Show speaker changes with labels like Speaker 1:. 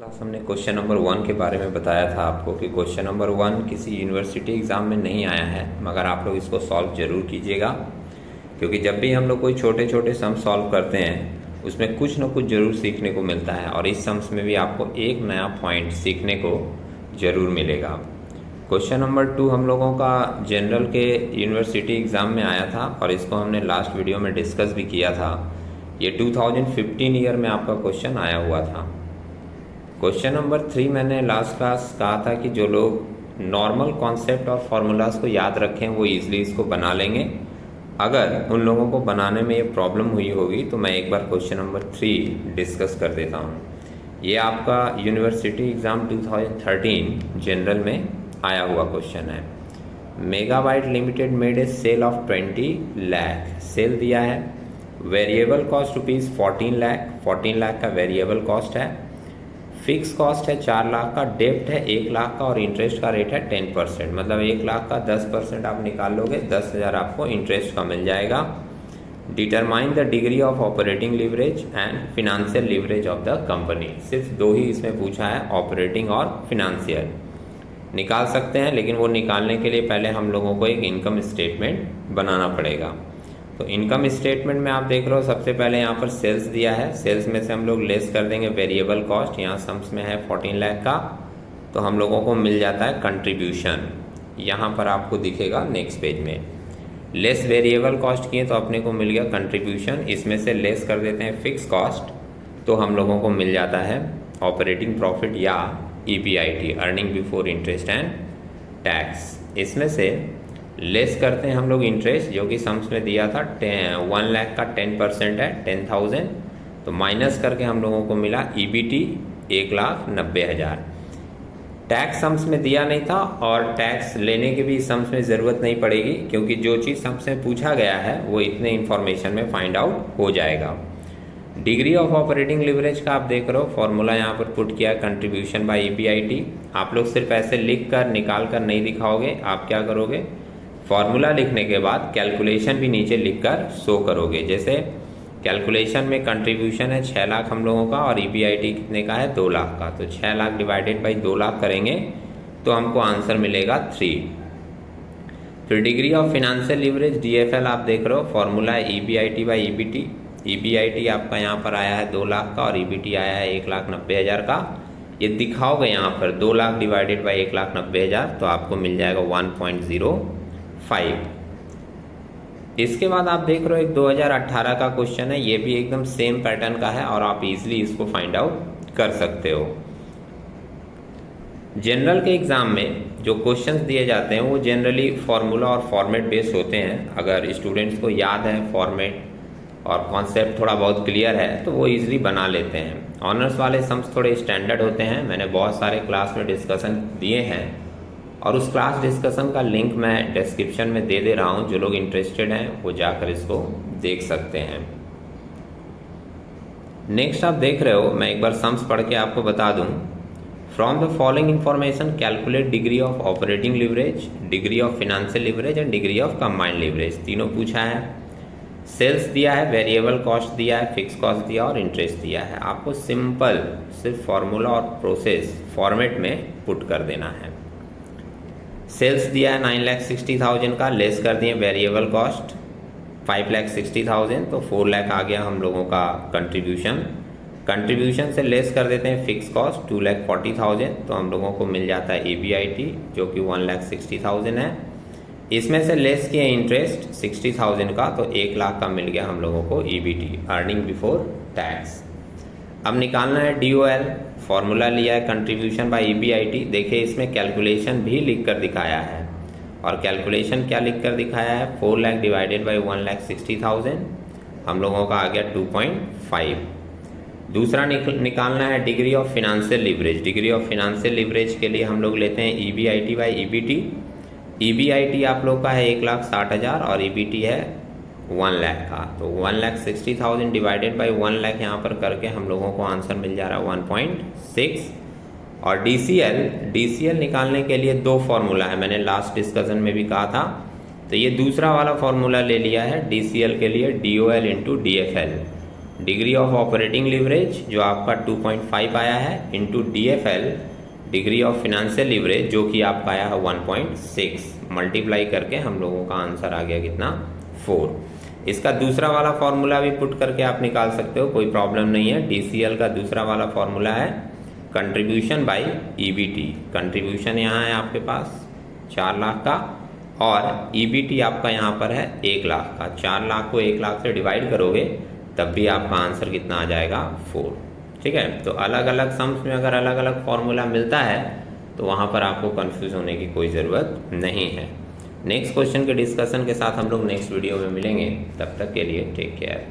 Speaker 1: Class हमने question number 1 के बारे में बताया था आपको कि क्वेश्चन नंबर 1 किसी यूनिवर्सिटी एग्ज़ाम में नहीं आया है, मगर आप लोग इसको सॉल्व ज़रूर कीजिएगा, क्योंकि जब भी हम लोग कोई छोटे छोटे सम सॉल्व करते हैं उसमें कुछ ना कुछ ज़रूर सीखने को मिलता है और इस सम्स में भी आपको एक नया पॉइंट सीखने को ज़रूर मिलेगा। क्वेश्चन नंबर 2 हम लोगों का जनरल के यूनिवर्सिटी एग्ज़ाम में आया था और इसको हमने लास्ट वीडियो में डिस्कस भी किया था। ये 2015 ईयर में आपका क्वेश्चन आया हुआ था। क्वेश्चन नंबर 3 मैंने लास्ट क्लास कहा था कि जो लोग नॉर्मल कॉन्सेप्ट और फार्मूलाज को याद रखें वो ईजिली इसको बना लेंगे। अगर उन लोगों को बनाने में ये प्रॉब्लम हुई होगी तो मैं एक बार क्वेश्चन नंबर 3 डिस्कस कर देता हूँ। ये आपका यूनिवर्सिटी एग्ज़ाम 2013 जनरल में आया हुआ क्वेश्चन है। Megabyte limited made a sale of 20 lakh, sale दिया है। वेरिएबल कॉस्ट रुपीज़ 14 लाख का वेरिएबल कॉस्ट है। फिक्स कॉस्ट है 4 लाख का, डेप्ट है 1 लाख का और इंटरेस्ट का रेट है 10%, मतलब 1 लाख का 10% आप निकाल लोगे 10,000 आपको इंटरेस्ट का मिल जाएगा। Determine the degree of operating leverage and financial leverage of the company. सिर्फ दो ही इसमें पूछा है, ऑपरेटिंग और फिनेंशियल। निकाल सकते हैं, लेकिन वो निकालने के लिए पहले हम लोगों को एक इनकम स्टेटमेंट बनाना पड़ेगा। तो इनकम स्टेटमेंट में आप देख रहे हो सबसे पहले यहाँ पर सेल्स दिया है। सेल्स में से हम लोग लेस कर देंगे वेरिएबल कॉस्ट, यहाँ सम्स में है 14 लाख का, तो हम लोगों को मिल जाता है कंट्रीब्यूशन। यहाँ पर आपको दिखेगा नेक्स्ट पेज में। लेस वेरिएबल कॉस्ट किए तो अपने को मिल गया कंट्रीब्यूशन। इसमें से लेस कर देते हैं फिक्स कॉस्ट तो हम लोगों को मिल जाता है ऑपरेटिंग प्रॉफिट या EBIT, earning before interest and tax. इसमें से लेस करते हैं हम लोग इंटरेस्ट, जो कि सम्स में दिया था 1 लाख का 10% है 10,000, तो माइनस करके हम लोगों को मिला EBT 1,90,000। टैक्स सम्स में दिया नहीं था और टैक्स लेने की भी सम्स में ज़रूरत नहीं पड़ेगी, क्योंकि जो चीज़ सम्स में पूछा गया है वो इतने इन्फॉर्मेशन में फाइंड आउट हो जाएगा। डिग्री ऑफ ऑपरेटिंग लिवरेज का आप देख रहे हो फॉर्मूला यहाँ पर पुट किया, कंट्रीब्यूशन बाय EBIT। आप लोग सिर्फ ऐसे लिख कर निकाल कर नहीं दिखाओगे, आप क्या करोगे, फॉर्मूला लिखने के बाद कैलकुलेशन भी नीचे लिखकर शो करोगे। जैसे कैलकुलेशन में कंट्रीब्यूशन है 6 लाख हम लोगों का और EBIT कितने का है 2 लाख का, तो 6 लाख डिवाइडेड बाई 2 लाख करेंगे तो हमको आंसर मिलेगा 3। फिर degree of financial leverage DFL आप देख रहे हो, फॉर्मूला है EBIT बाई EBT। EBIT आपका यहाँ पर आया है 2 लाख का और EBT आया है 1,90,000 का। ये दिखाओगे यहाँ पर 2 लाख डिवाइडेड बाई 1,90,000 तो आपको मिल जाएगा 1.05। इसके बाद आप देख रहे हो एक 2018 का क्वेश्चन है, ये भी एकदम सेम पैटर्न का है और आप इजीली इसको फाइंड आउट कर सकते हो। जनरल के एग्जाम में जो क्वेश्चंस दिए जाते हैं वो जनरली फॉर्मूला और फॉर्मेट बेस्ड होते हैं। अगर स्टूडेंट्स को याद है फॉर्मेट और कॉन्सेप्ट थोड़ा बहुत क्लियर है तो वो इजीली बना लेते हैं। ऑनर्स वाले सम्स थोड़े स्टैंडर्ड होते हैं, मैंने बहुत सारे क्लास में डिस्कशन दिए हैं और उस क्लास डिस्कशन का लिंक मैं डिस्क्रिप्शन में दे दे रहा हूँ। जो लोग इंटरेस्टेड हैं वो जाकर इसको देख सकते हैं। नेक्स्ट आप देख रहे हो, मैं एक बार सम्स पढ़ के आपको बता दूं। From the following information calculate degree of operating leverage, degree of financial leverage and degree of combined leverage. तीनों पूछा है। सेल्स दिया है, वेरिएबल कॉस्ट दिया है, फिक्स कॉस्ट दिया और इंटरेस्ट दिया है। आपको सिंपल सिर्फ फॉर्मूला और प्रोसेस फॉर्मेट में पुट कर देना है। सेल्स दिया है 9,60,000 का, लेस कर दिए वेरिएबल कॉस्ट 5,60,000, तो 4 लाख आ गया हम लोगों का कंट्रीब्यूशन। कंट्रीब्यूशन से लेस कर देते हैं फिक्स कॉस्ट 2,40,000, तो हम लोगों को मिल जाता है EBIT जो कि 1,60,000 है। इसमें से लेस किया इंटरेस्ट 60,000 का, तो 1 लाख का मिल गया हम लोगों को EBT, अर्निंग बिफोर टैक्स। अब निकालना है DOL, फॉर्मूला लिया है कंट्रीब्यूशन बाय EBIT। देखिए इसमें कैलकुलेशन भी लिख कर दिखाया है और कैलकुलेशन क्या लिख कर दिखाया है, 4 लाख डिवाइडेड बाई 1,60,000, हम लोगों का आ गया 2.5। दूसरा निकालना है degree of financial leverage. Degree of financial leverage के लिए हम लोग लेते हैं EBIT बाई EBT। EBIT आप लोग का है 1,60,000 और EBT है 1 लाख का, तो 1,60,000 डिवाइडेड बाई 1 लाख यहाँ पर करके हम लोगों को आंसर मिल जा रहा है 1.6। और DCL निकालने के लिए 2 फॉर्मूला है, मैंने लास्ट डिस्कशन में भी कहा था, तो ये दूसरा वाला फॉर्मूला ले लिया है DCL के लिए, DOL into DFL। Degree of operating leverage जो आपका 2.5 आया है into DFL degree of financial leverage जो कि आपका आया है 1.6, मल्टीप्लाई करके हम लोगों का आंसर आ गया कितना 4। इसका दूसरा वाला फॉर्मूला भी पुट करके आप निकाल सकते हो, कोई प्रॉब्लम नहीं है। DCL का दूसरा वाला फॉर्मूला है कंट्रीब्यूशन बाई EBT। कंट्रीब्यूशन यहाँ है आपके पास 4 लाख का और EBT आपका यहाँ पर है 1 लाख का। 4 लाख को 1 लाख से डिवाइड करोगे तब भी आपका आंसर कितना आ जाएगा 4। ठीक है, तो अलग अलग सम्स में अगर अलग अलग फॉर्मूला मिलता है तो वहाँ पर आपको कंफ्यूज होने की कोई ज़रूरत नहीं है। नेक्स्ट क्वेश्चन के डिस्कशन के साथ हम लोग नेक्स्ट वीडियो में मिलेंगे, तब तक के लिए टेक केयर।